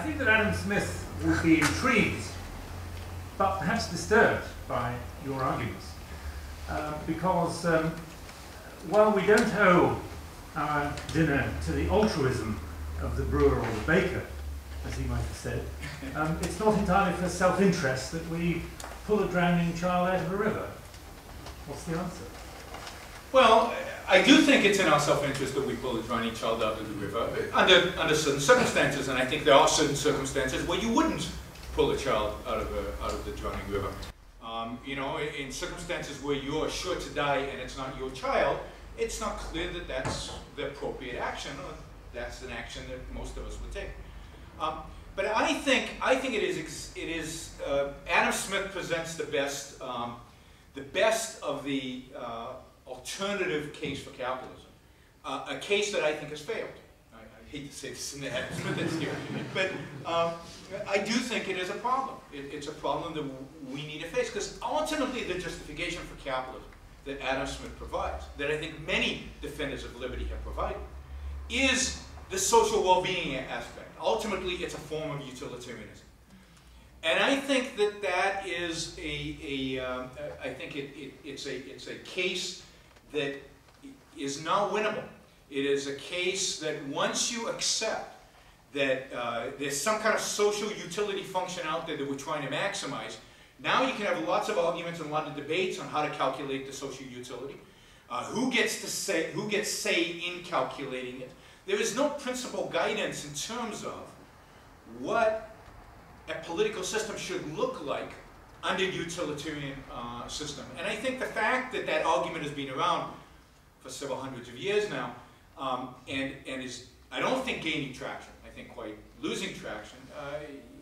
think that Adam Smith would be intrigued, but perhaps disturbed by your arguments, because while we don't owe our dinner to the altruism of the brewer or the baker, as he might have said, it's not entirely for self-interest that we pull a drowning child out of a river. What's the answer? Well, I do think it's in our self-interest that we pull a drowning child out of the river under certain circumstances, and I think there are certain circumstances where you wouldn't pull a child out of the drowning river. You know, in circumstances where you are sure to die and it's not your child, it's not clear that that's the appropriate action, or that's an action that most of us would take. But I think it is Adam Smith presents the best of the alternative case for capitalism, a case that I think has failed. I hate to say this in the Adam Smith is here, but I do think it is a problem. It's a problem that we need to face, because ultimately the justification for capitalism that Adam Smith provides, that I think many defenders of liberty have provided, is the social well-being aspect. Ultimately, it's a form of utilitarianism. And I think that is I think it's a case that is not winnable. It is a case that once you accept that there's some kind of social utility function out there that we're trying to maximize, now you can have lots of arguments and a lot of debates on how to calculate the social utility. Who gets say in calculating it? There is no principal guidance in terms of what a political system should look like under utilitarian system. And I think the fact that that argument has been around for several hundreds of years now, and is, I don't think gaining traction, I think quite losing traction,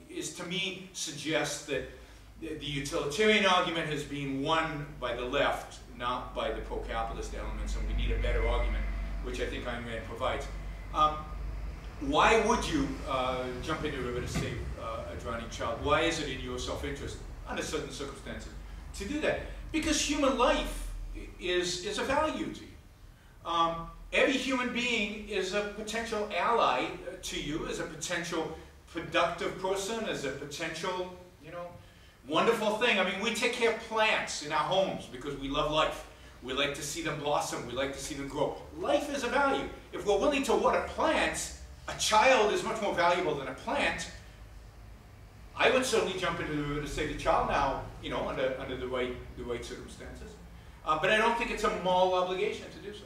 is to me suggests that the utilitarian argument has been won by the left, not by the pro-capitalist elements, and we need a better argument, which I think Ayn Rand provides. Why would you jump into a river to save a drowning child? Why is it in your self-interest, under certain circumstances, to do that? Because human life is a value to you. Every human being is a potential ally to you, as a potential productive person, as a potential, you know, wonderful thing. I mean, we take care of plants in our homes because we love life. We like to see them blossom. We like to see them grow. Life is a value. If we're willing to water plants, a child is much more valuable than a plant. I would certainly jump into the river to save the child now, you know, under the right circumstances. But I don't think it's a moral obligation to do so.